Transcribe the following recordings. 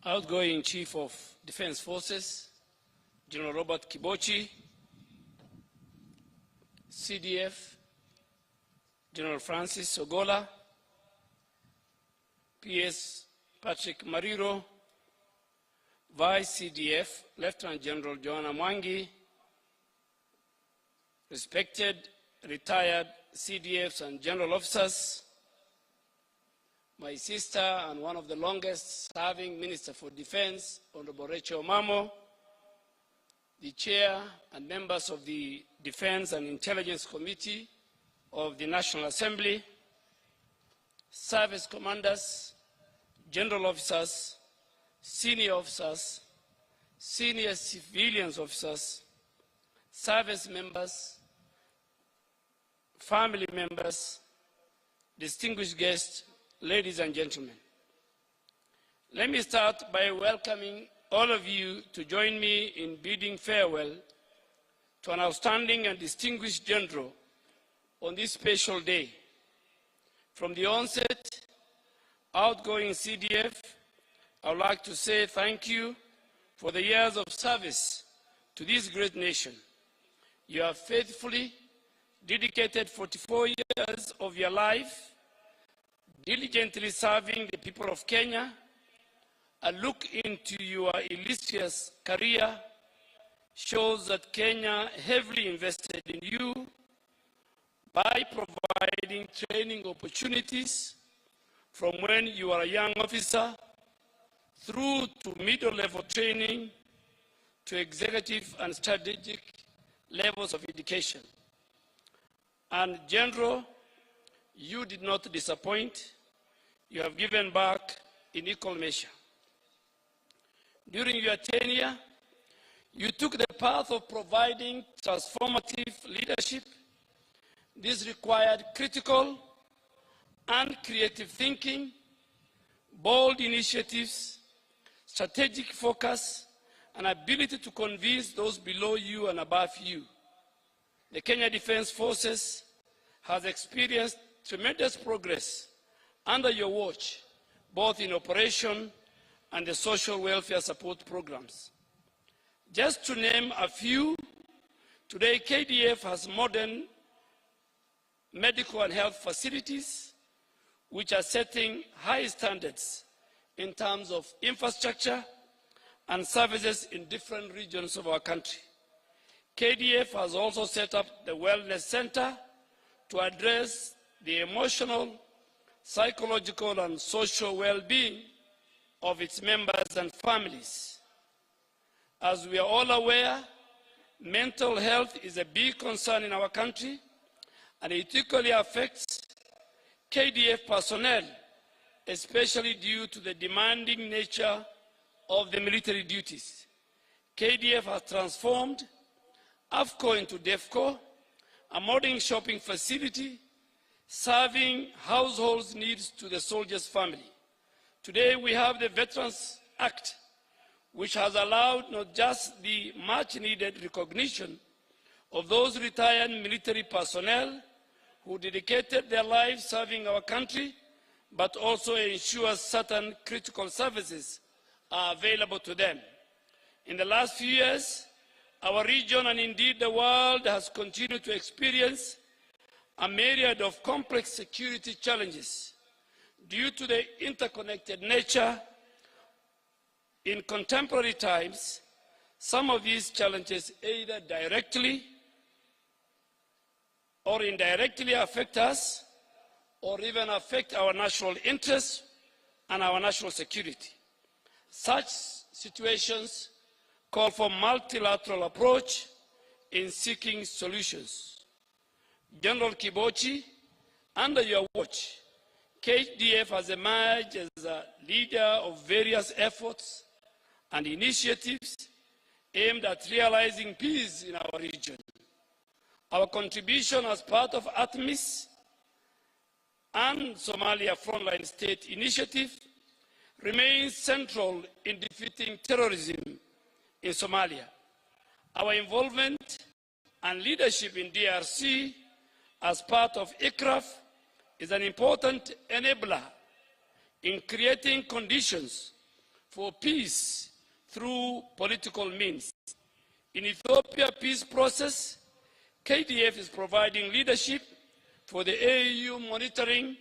outgoing Chief of Defense Forces, General Robert Kibochi, CDF, General Francis Ogola, PS Patrick Mariro, Vice CDF, Lieutenant General Joanna Mwangi, respected retired CDFs and general officers, my sister and one of the longest serving Minister for Defense, Honorable Rachel Omamo, the chair and members of the Defense and Intelligence Committee of the National Assembly, service commanders, general officers, senior civilians officers, service members, family members, distinguished guests, ladies and gentlemen. Let me start by welcoming all of you to join me in bidding farewell to an outstanding and distinguished general on this special day. From the onset, outgoing CDF, I would like to say thank you for the years of service to this great nation. You have faithfully dedicated 44 years of your life diligently serving the people of Kenya. A look into your illustrious career shows that Kenya heavily invested in you by providing training opportunities from when you were a young officer through to middle-level training to executive and strategic levels of education. And General, you did not disappoint. You have given back in equal measure. During your tenure, you took the path of providing transformative leadership. This required critical and creative thinking, bold initiatives, strategic focus, and ability to convince those below you and above you. The Kenya Defence Forces has experienced tremendous progress under your watch, both in operation and the social welfare support programs. Just to name a few, today KDF has modern medical and health facilities which are setting high standards in terms of infrastructure and services in different regions of our country. KDF has also set up the Wellness Center to address the emotional, psychological, and social well-being of its members and families. As we are all aware, mental health is a big concern in our country, and it equally affects KDF personnel, especially due to the demanding nature of the military duties. KDF has transformed AFCO into DEFCO, a modern shopping facility serving households' needs to the soldiers' family. Today we have the Veterans Act, which has allowed not just the much-needed recognition of those retired military personnel who dedicated their lives serving our country, but also ensures certain critical services are available to them. In the last few years, our region and indeed the world has continued to experience a myriad of complex security challenges. Due to the interconnected nature in contemporary times, some of these challenges either directly or indirectly affect us or even affect our national interests and our national security. Such situations call for multilateral approach in seeking solutions. General Kibochi, under your watch, KDF has emerged as a leader of various efforts and initiatives aimed at realizing peace in our region. Our contribution as part of ATMIS and Somalia Frontline State Initiative remains central in defeating terrorism in Somalia. Our involvement and leadership in DRC as part of ICRAF is an important enabler in creating conditions for peace through political means. In Ethiopia peace process, KDF is providing leadership for the AU monitoring,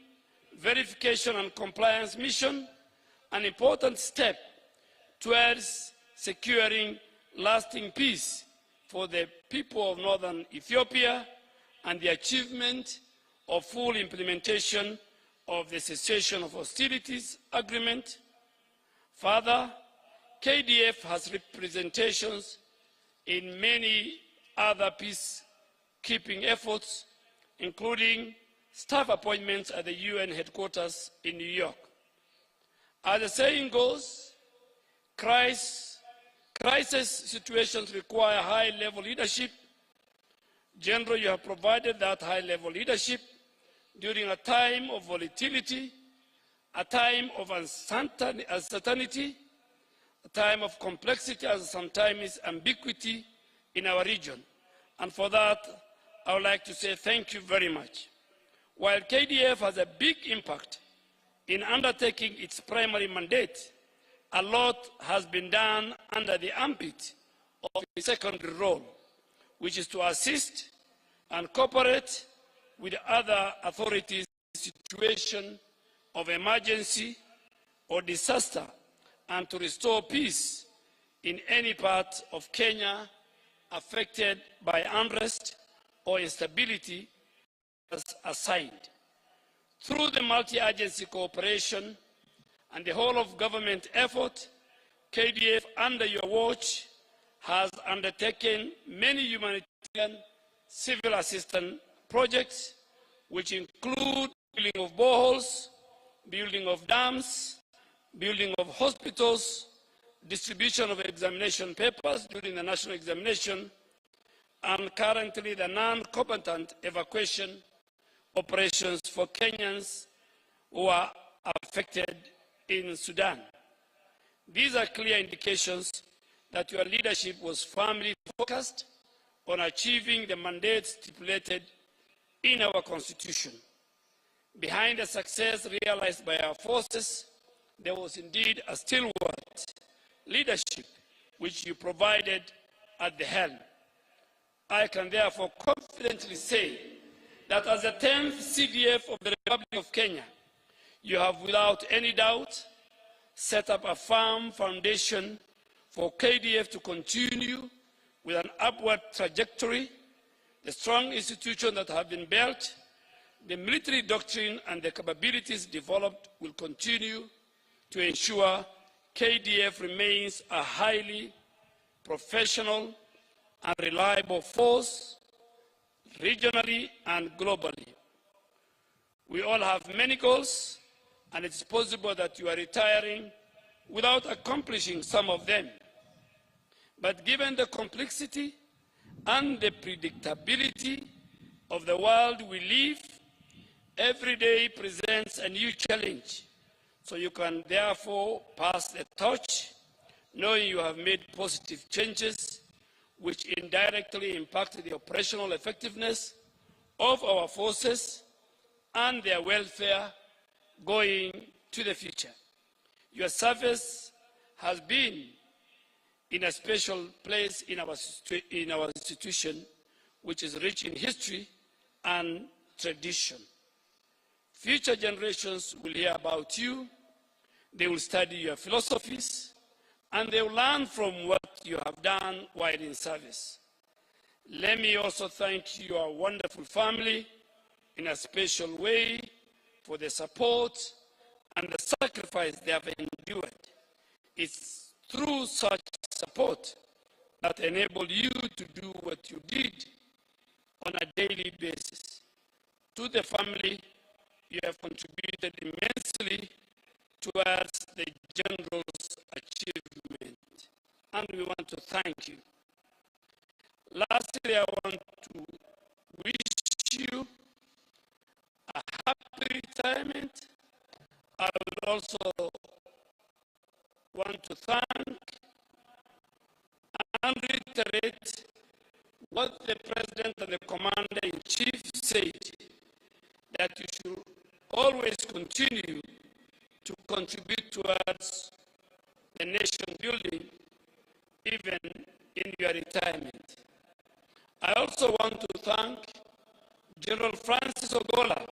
verification and compliance mission, an important step towards securing lasting peace for the people of northern Ethiopia and the achievement of full implementation of the cessation of hostilities agreement. Further, KDF has representations in many other peacekeeping efforts, including staff appointments at the UN headquarters in New York. As the saying goes, crisis situations require high-level leadership. General, you have provided that high-level leadership during a time of volatility, a time of uncertainty, a time of complexity and sometimes ambiguity in our region. And for that, I would like to say thank you very much. While KDF has a big impact in undertaking its primary mandate, a lot has been done under the ambit of its secondary role, which is to assist and cooperate with other authorities in situation of emergency or disaster and to restore peace in any part of Kenya affected by unrest or instability as assigned. Through the multi-agency cooperation and the whole of government effort, KDF under your watch has undertaken many humanitarian civil assistance projects, which include building of boreholes, building of dams, building of hospitals, distribution of examination papers during the national examination, and currently the non-combatant evacuation operations for Kenyans who are affected in Sudan. These are clear indications that your leadership was firmly focused on achieving the mandate stipulated in our Constitution. Behind the success realized by our forces, there was indeed a stalwart leadership which you provided at the helm. I can therefore confidently say that as the 10th CDF of the Republic of Kenya, you have without any doubt set up a firm foundation for KDF to continue with an upward trajectory. The strong institutions that have been built, the military doctrine and the capabilities developed will continue to ensure KDF remains a highly professional and reliable force regionally and globally. We all have many goals, and it's possible that you are retiring without accomplishing some of them. But given the complexity and the predictability of the world we live, every day presents a new challenge. So you can therefore pass the torch, knowing you have made positive changes which indirectly impact the operational effectiveness of our forces and their welfare going to the future. Your service has been in a special place in our institution, which is rich in history and tradition. Future generations will hear about you, they will study your philosophies, and they will learn from what you have done while in service. Let me also thank your wonderful family in a special way for the support and the sacrifice they have endured. It's through such support that enabled you to do what you did on a daily basis. To the family, you have contributed immensely towards the General's achievement, and we want to thank you. Lastly, I want to wish you a happy retirement. I would also want to thank and reiterate what the President and the Commander-in-Chief said, that you should always continue to contribute towards and nation building, even in your retirement. I also want to thank General Francis Ogola.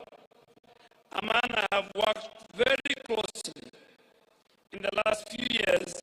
A man I have worked very closely in the last few years